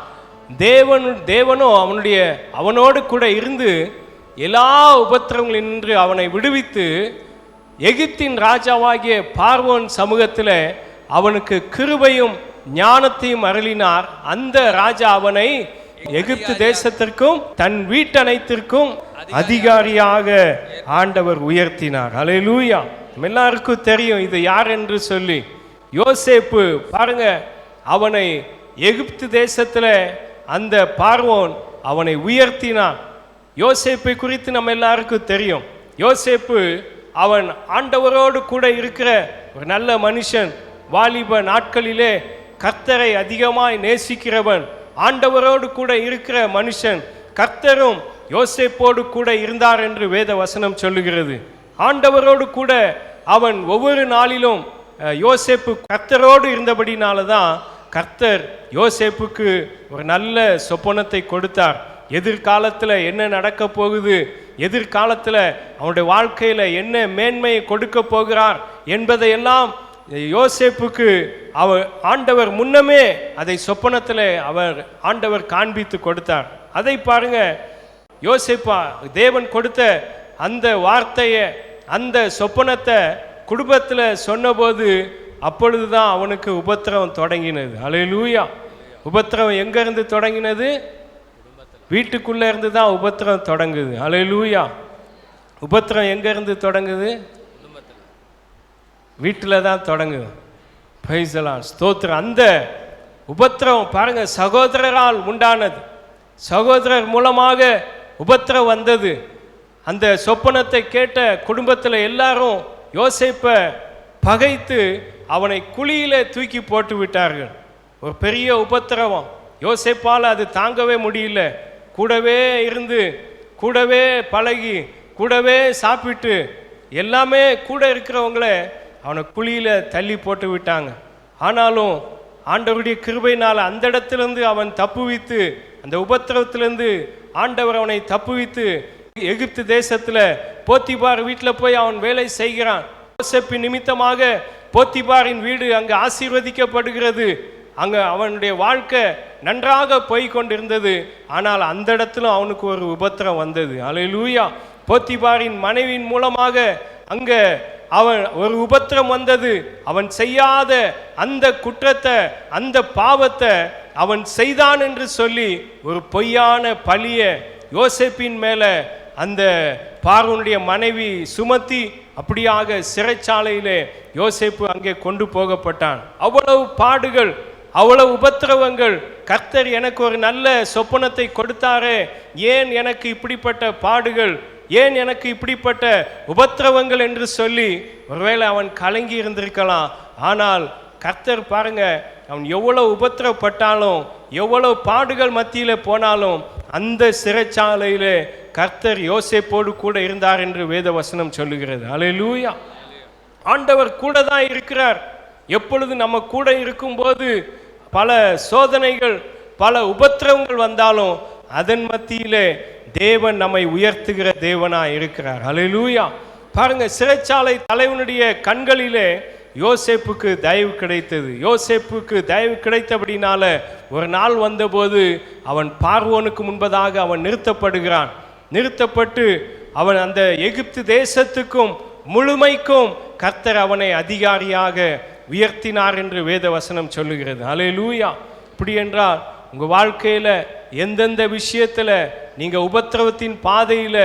தேவனோ அவனோடு கூட இருந்து எல்லா உபத்திரவங்களில் நின்று அவனை விடுவித்து எகிப்தின் ராஜாவாகிய பார்வோன் சமூகத்தில் அவனுக்கு கிருபையும் ஞானத்தையும் அருளினார். அந்த ராஜா அவனை எகிப்து தேசத்திற்கும் தன் வீட்டனைத்திற்கும் அதிகாரியாக ஆண்டவர் உயர்த்தினார். அல்லேலூயா. எல்லாருக்கும் தெரியும் இது யார் என்று சொல்லி. யோசேப்பு. பாருங்க, அவனை எகிப்து தேசத்தில் அந்த பார்வோன் அவனை உயர்த்தினான். யோசேப்பை குறித்து நம்ம எல்லாருக்கும் தெரியும். யோசேப்பு அவன் ஆண்டவரோடு கூட இருக்கிற ஒரு நல்ல மனுஷன். வாலிப நாட்களிலே கர்த்தரை அதிகமாய் நேசிக்கிறவன், ஆண்டவரோடு கூட இருக்கிற மனுஷன். கர்த்தரும் யோசேப்போடு கூட இருந்தார் என்று வேத வசனம் சொல்லுகிறது. ஆண்டவரோடு கூட அவன் ஒவ்வொரு நாளிலும் யோசேப்பு கர்த்தரோடு இருந்தபடினால தான் கர்த்தர் யோசேப்புக்கு ஒரு நல்ல சொப்பனத்தை கொடுத்தார். எதிர்காலத்தில் என்ன நடக்க போகுது, எதிர்காலத்தில் அவனுடைய வாழ்க்கையில் என்ன மேன்மையை கொடுக்க போகிறார் என்பதையெல்லாம் யோசேப்புக்கு ஆண்டவர் முன்னமே அதை சொப்பனத்தில் ஆண்டவர் காண்பித்து கொடுத்தார். அதை பாருங்க, யோசேப்பா தேவன் கொடுத்த அந்த வார்த்தையை, அந்த சொப்பனத்தை குடும்பத்தில் சொன்னபோது அப்பொழுதுதான் அவனுக்கு உபத்திரவம் தொடங்கினது. அல்லேலூயா. உபத்திரவம் எங்கிருந்து தொடங்கினது? வீட்டுக்குள்ளே இருந்து தான் உபத்திரம் தொடங்குது. அல்லேலூயா. உபத்திரம் எங்கேருந்து தொடங்குது? வீட்டில் தான் தொடங்குது. Price the Lord. ஸ்தோத்திரம். அந்த உபத்திரம் பாருங்க, சகோதரரால் உண்டானது, சகோதரர் மூலமாக உபத்திரம் வந்தது. அந்த சொப்பனத்தை கேட்ட குடும்பத்தில் எல்லாரும் யோசேப்பை பகைத்து அவனை குழியிலே தூக்கி போட்டு விட்டார்கள். ஒரு பெரிய உபத்திரவம். யோசேப்பால் அது தாங்கவே முடியல. கூடவே இருந்து, கூடவே பழகி, கூடவே சாப்பிட்டு, எல்லாமே கூட இருக்கிறவங்கள அவனை குழியில் தள்ளி போட்டு விட்டாங்க. ஆனாலும் ஆண்டவருடைய கிருபையினால் அந்த இடத்திலிருந்து அவன் தப்புவித்து, அந்த உபத்திரவத்திலிருந்து ஆண்டவர் அவனை தப்புவித்து எகிப்து தேசத்தில் போத்திபார் வீட்டில் போய் அவன் வேலை செய்கிறான். யோசேப்பின் நிமித்தமாக போத்திபாரின் வீடு அங்கு ஆசீர்வதிக்கப்படுகிறது. அங்கே அவனுடைய வாழ்க்கை நன்றாக போய் கொண்டிருந்தது. ஆனால் அந்த இடத்துல அவனுக்கு ஒரு உபத்திரம் வந்தது. அல்லேலூயா. போத்திபாரின் மனைவியின் மூலமாக அங்கே அவன் ஒரு உபத்திரம் வந்தது. அவன் செய்யாத அந்த குற்றத்தை, அந்த பாவத்தை அவன் செய்தான் என்று சொல்லி ஒரு பொய்யான பழிய யோசேப்பின் மேலே அந்த பார்வோனுடைய மனைவி சுமத்தி அப்படியாக சிறைச்சாலையிலே யோசேப்பு அங்கே கொண்டு போகப்பட்டான். அவ்வளவு பாடுகள், அவ்வளவு உபத்திரவங்கள். கர்த்தர் எனக்கு ஒரு நல்ல சொப்பனத்தை கொடுத்தாரே, ஏன் எனக்கு இப்படிப்பட்ட பாடுகள், ஏன் எனக்கு இப்படிப்பட்ட உபத்திரவங்கள் என்று சொல்லி ஒருவேளை அவன் கலங்கி இருந்திருக்கலாம். ஆனால் கர்த்தர் பாருங்க, அவன் எவ்வளவு உபத்திரப்பட்டாலும், எவ்வளவு பாடுகள் மத்தியில் போனாலும் அந்த சிறைச்சாலையிலே கர்த்தர் யோசேப்போடு கூட இருந்தார் என்று வேத வசனம் சொல்லுகிறது. அல்லேலூயா. ஆண்டவர் கூட தான் இருக்கிறார். எப்பொழுது நம்ம கூட இருக்கும்போது பல சோதனைகள், பல உபத்திரவங்கள் வந்தாலும் அதன் மத்தியிலே தேவன் நம்மை உயர்த்துகிற தேவனாய் இருக்கிறார். அல்லேலூயா. பாருங்க, சிறைச்சாலை தலைவனுடைய கண்களிலே யோசேப்புக்கு தயவு கிடைத்தது. யோசேப்புக்கு தயவு கிடைத்தபடினால ஒரு நாள் வந்தபோது அவன் பார்வோனுக்கு முன்பதாக அவன் நிறுத்தப்படுகிறான். நிறுத்தப்பட்டு அவன் அந்த எகிப்து தேசத்துக்கும் முழுமைக்கும் கர்த்தர் அவனை அதிகாரியாக உயர்த்தினார் என்று வேத வசனம் சொல்லுகிறது. அல்லேலூயா. இப்படி என்றால் உங்கள் வாழ்க்கையில் எந்தெந்த விஷயத்தில் நீங்கள் உபத்திரவத்தின் பாதையில்,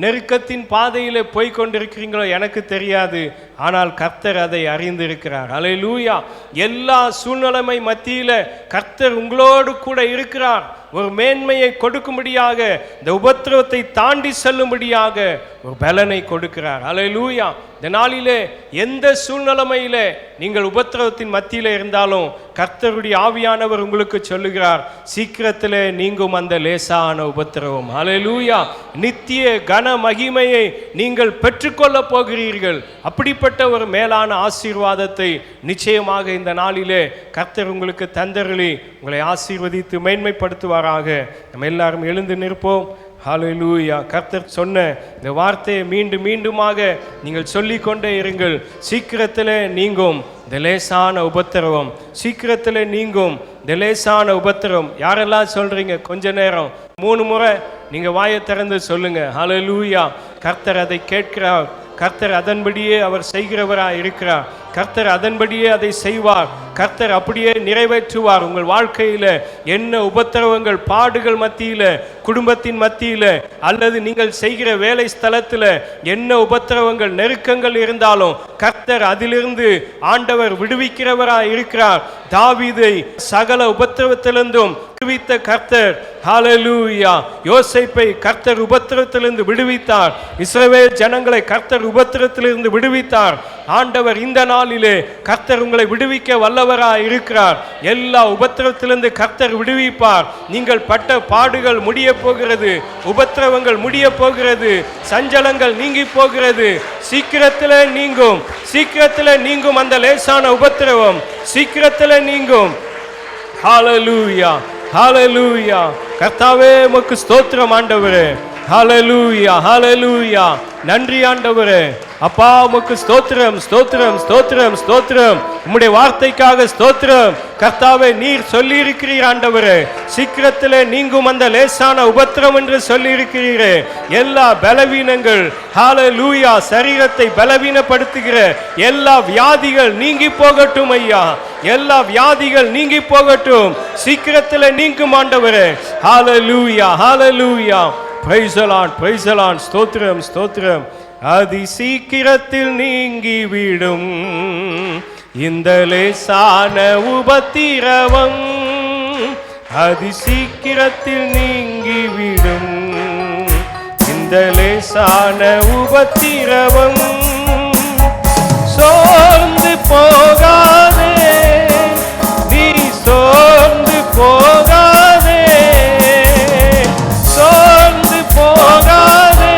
நெருக்கத்தின் பாதையில் போய்கொண்டிருக்கிறீங்களோ எனக்கு தெரியாது. ஆனால் கர்த்தர் அதை அறிந்திருக்கிறார். அல்லேலூயா. எல்லா சூழ்நிலைமை மத்தியில் கர்த்தர் உங்களோடு கூட இருக்கிறார். ஒரு மேன்மையை கொடுக்கும்படியாக, இந்த உபத்திரவத்தை தாண்டி செல்லும்படியாக ஒரு பலனை கொடுக்கிறார். அல்லேலூயா. இந்த நாளிலே எந்த சூழ்நிலைமையிலே நீங்கள் உபத்திரவத்தின் மத்தியில் இருந்தாலும் கர்த்தருடைய ஆவியானவர் உங்களுக்கு சொல்லுகிறார், சீக்கிரத்திலே நீங்கும் அந்த லேசான உபத்திரவம். அல்லேலூயா. நித்திய கன மகிமையை நீங்கள் பெற்றுக்கொள்ள போகிறீர்கள். அப்படிப்பட்ட ஒரு மேலான ஆசீர்வாதத்தை நிச்சயமாக இந்த நாளிலே கர்த்தர் உங்களுக்கு தந்தருளி உங்களை ஆசீர்வதித்து மேன்மைப்படுத்துவாராக. நம்ம எல்லாரும் எழுந்து நிற்போம். ஹல்லேலூயா. கர்த்தர் சொன்ன இந்த வார்த்தையை மீண்டும் மீண்டுமாக நீங்கள் சொல்லிக்கொண்டே இருங்கள். சீக்கிரத்திலே நீங்கும் இந்த லேசான உபத்திரவம், சீக்கிரத்திலே நீங்கும் இந்த லேசான உபத்திரவம். யாரெல்லாம் சொல்றீங்க? கொஞ்ச நேரம் 3 முறை நீங்க வாயை திறந்து சொல்லுங்க. ஹல்லேலூயா. கர்த்தர் அதை கேட்கிறார். கர்த்தர் அதன்படியே அவர் செய்கிறவராக இருக்கிறார். கர்த்தர் அதன்படியே அதை செய்வார். கர்த்தர் அப்படியே நிறைவேற்றுவார். உங்கள் வாழ்க்கையில் என்ன உபத்திரவங்கள், பாடுகள் மத்தியில், குடும்பத்தின் மத்தியில், அல்லது நீங்கள் செய்கிற வேலை ஸ்தலத்தில் என்ன உபத்திரவங்கள், நெருக்கங்கள் இருந்தாலும் கர்த்தர் அதிலிருந்து ஆண்டவர் விடுவிக்கிறவராக இருக்கிறார். தாவீதை சகல உபத்திரவத்திலிருந்தும் விடுவித்த கர்த்தர். ஹல்லேலூயா. யோசேப்பை கர்த்தர் உபத்திரவத்திலிருந்து விடுவித்தார். இஸ்ரவேல் ஜனங்களை கர்த்தர் உபத்திரவத்திலிருந்து விடுவித்தார். ஆண்டவர் இந்த நாளிலே கர்த்தர் உங்களை விடுவிக்க வல்லவராய் இருக்கிறார். எல்லா உபத்திரவத்திலிருந்து கர்த்தர் விடுவிப்பார். நீங்கள் பட்ட பாடுகள் முடிய போகிறது, உபத்திரவங்கள் முடிய போகிறது, சஞ்சலங்கள் நீங்கி போகிறது. சீக்கிரத்திலே நீங்கும், சீக்கிரத்திலே நீங்கும் அந்த லேசான உபத்திரவம், சீக்கிரத்திலே நீங்கும். ஹல்லேலூயா. ஹல்லேலூயா. கர்த்தாவே உமக்கு ஸ்தோத்திரம் ஆண்டவரே. ஹல்லேலூயா. ஹல்லேலூயா. நன்றி ஆண்டவரே. அப்பா உமக்கு ஸ்தோத்திரம், ஸ்தோத்திரம், ஸ்தோத்திரம், ஸ்தோத்திரம். உம்முடைய வார்த்தைக்காக ஸ்தோத்திரம். கர்த்தாவே, நீர் சொல்லி இருக்கிறீர் ஆண்டவரே, சீக்கிரத்திலே நீங்கும் அந்த லேசான உபத்திரம் என்று சொல்லி இருக்கிறீரே. எல்லா பலவீனங்கள், ஹல்லேலூயா, சரீரத்தை பலவீனப்படுத்துகிற எல்லா வியாதிகள் நீங்கி போகட்டும் ஐயா. எல்லா வியாதிகள் நீங்கி போகட்டும், சீக்கிரத்தில் நீங்கும் ஆண்டவரே. ஹalleluya ஹalleluya. praise the Lord praise the Lord. ஸ்தோத்திரம் ஸ்தோத்திரம். அதி சீக்கிரத்தில் நீங்கிவிடும் இந்த லேசான உபத்திரவம், அதி சீக்கிரத்தில் நீங்கிவிடும் இந்த லேசான உபத்திரவம். சோர்ந்து போகாதே நீ, சோர்ந்து போகாதே, சோர்ந்து போகாதே,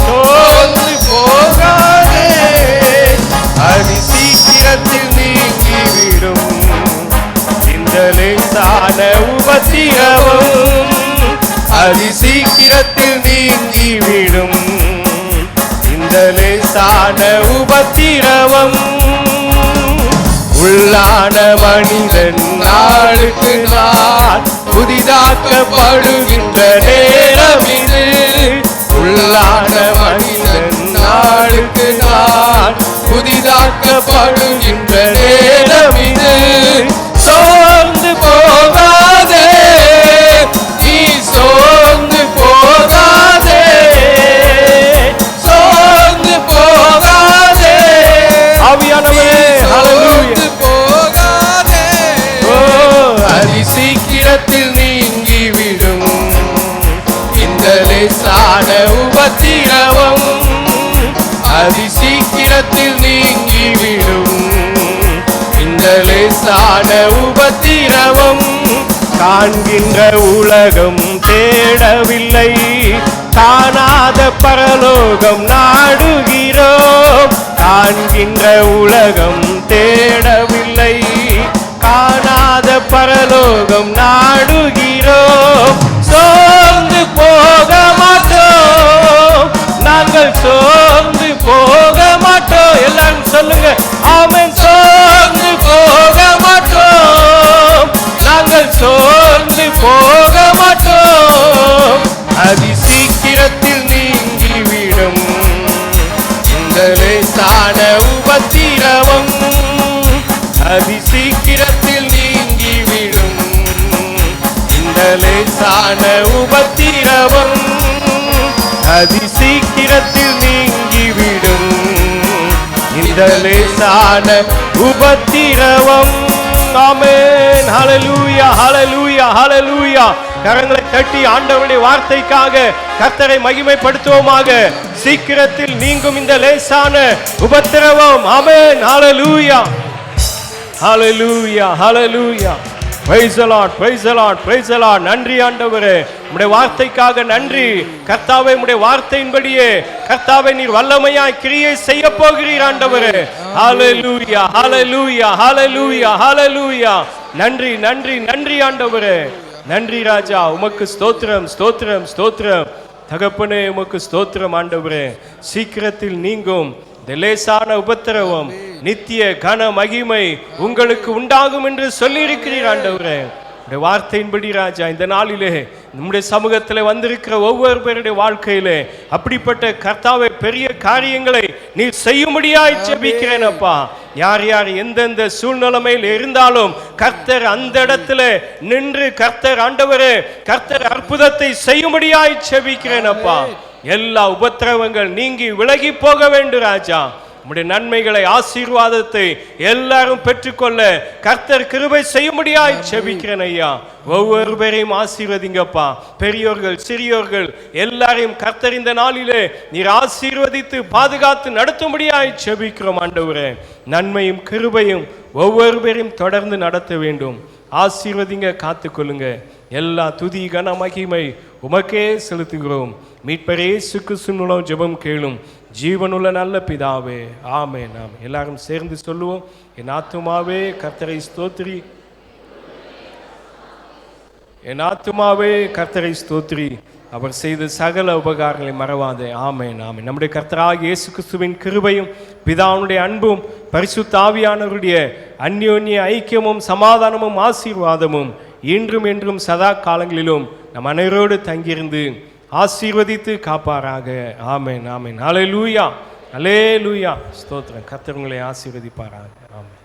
சோர்ந்து போகாதே, அதி சீக்கிரத்தில் நீங்கிவிடும் இந்த லேசான உபத்திரவம், அதி சீக்கிரத்தில் நீங்கிவிடும் இந்த லேசான உபத்திரவம். உள்ளான மனிதன் நாளுக்கு நாள் புதிதாக்கப்படுகின்ற நேரம் இது, உள்ளான மனிதன் நாளுக்கு நாள் புதிதாக்கப்படுகின்ற நேரம் இது. சோர்ந்து போகாதே நீ, சோர்ந்து போகாதே, சோர்ந்து போகாதே. ஆவியானவரே ஹalleluya போகாதே. ஓ, அதி சீக்கிரத்தில் நீங்கிவிடும் இந்த லேசான உபத்திரவம், அதி சீக்கிரத்தில் நீங்கிவிடும் இந்த லேசான உபத்திரவம். காண்கின்ற உலகம் தேடவில்லை, காணாத பரலோகம் நாடுகிறோம். காண்கின்ற உலகம் தேடவில்லை, காணாத பரலோகம் நாடுகிறோம். சோர்ந்து போக மாட்டோம், நாங்கள் சோர்ந்து போக மாட்டோம். எல்லாரும் சொல்லுங்க ஆமென். சோர்ந்து போக மாட்டோம், நாங்கள் சோர்ந்து போக மாட்டோம், அதி சீக்கிரத்தில் நீங்கிவிடும் இந்த லேசான உபத்திரவம், அதி சீக்கிரத்தில் நீங்கிவிடும் இந்த லேசான உபத்திரவம், அதி சீக்கிரத்தில் நீங்கிவிடும் இந்த லேசான உபத்திரவம். ஆமென். ஹalleluya ஹalleluya ஹalleluya. கரங்களை தட்டி ஆண்டவருடைய வார்த்தைக்காக கர்த்தரை மகிமைப்படுத்துவோமாக. சீக்கிரத்தில் நீங்கும் இந்த லேசான உபத்திரவம். ஆமென். ஹalleluya ஹalleluya ஹalleluya. praise the Lord praise the Lord praise the Lord. நன்றி ஆண்டவரே, உம்முடைய வார்த்தைக்காக நன்றி கர்த்தாவே. உம்முடைய வார்த்தையின்படியே கர்த்தாவே நீர் வல்லமையாய் கிரியை செய்ய போகிறீர் ஆண்டவரே. ஹalleluya ஹalleluya ஹalleluya ஹalleluya. நன்றி நன்றி நன்றி ஆண்டவரே. நன்றி ராஜா, உமக்கு ஸ்தோத்திரம் ஸ்தோத்திரம் ஸ்தோத்திரம். தகப்பனே உமக்கு ஸ்தோத்திரம் ஆண்டவரே. சீக்கிரத்தில் நீங்கும் இந்த லேசான உபத்திரவம், நித்திய கன மகிமை உங்களுக்கு உண்டாகும் என்று சொல்லியிருக்கிறீர் ஆண்டவரே. வார்த்தையின்படி ராஜா, இந்த நாளிலே நம்முடைய சமூகத்தில் வந்திருக்கிற ஒவ்வொரு பேருடைய வாழ்க்கையிலே அப்படிப்பட்ட கர்த்தாவை பெரிய காரியங்களை நீ செய்யும்படியாய் ஜெபிக்கிறேன் அப்பா. யார் யார் எந்தெந்த சூழ்நிலைமையில் இருந்தாலும் கர்த்தர் அந்த இடத்துல நின்று கர்த்தர் ஆண்டவரே கர்த்தர் அற்புதத்தை செய்யும்படியாய் ஜெபிக்கிறேன் அப்பா. எல்லா உபத்திரவங்கள் நீங்கி விலகி போக வேண்டும் ராஜா. உம்முடைய நன்மைகளை ஆசீர்வாதத்தை எல்லாரும் பெற்றுக்கொள்ள கர்த்தர் கிருபை செய்யும்படியாய் ஜெபிக்கிறேன் ஐயா. ஒவ்வொரு பேரையும் ஆசீர்வதிங்கப்பா. பெரியோர்கள் சிறியோர்கள் எல்லாரையும் கர்த்தர் இந்த நாளிலே நீர் ஆசீர்வதித்து பாதுகாத்து நடத்தும்படியாய் ஜெபிக்கிறோம் ஆண்டவரே. நன்மையும் கிருபையும் ஒவ்வொரு பேரையும் தொடர்ந்து நடத்த வேண்டும். ஆசீர்வதிங்க, காத்துக்கொள்ளுங்க. எல்லா துதி கன மகிமை உமக்கே செலுத்துகிறோம். மீட்பரே இயேசு கிறிஸ்துவின் மூலம் ஜெபம் கேளும் ஜீவனுள்ள நல்ல பிதாவே, ஆமென். நாம் எல்லாரும் சேர்ந்து சொல்லுவோம். என் ஆத்துமாவே கர்த்தரை ஸ்தோத்திரி, என் ஆத்துமாவே கர்த்தரை ஸ்தோத்திரி, அவர் செய்த சகல உபகாரங்களை மறவாதே. ஆமென் ஆமென். நம்முடைய கர்த்தராகிய இயேசு கிறிஸ்துவின் கிருபையும் பிதாவுடைய அன்பும் பரிசுத்த ஆவியானவருடைய அந்யோன்ய ஐக்கியமும் சமாதானமும் ஆசீர்வாதமும் இன்றும் என்றும் சதா காலங்களிலும் நம் அனைவரோடு தங்கியிருந்து ஆசீர்வதித்து காப்பாராக. ஆமென் ஆமென். ஹல்லேலூயா ஹல்லேலூயா. ஸ்தோத்திரம். கர்த்தர் உங்களை ஆசீர்வதிப்பாராக. ஆமென்.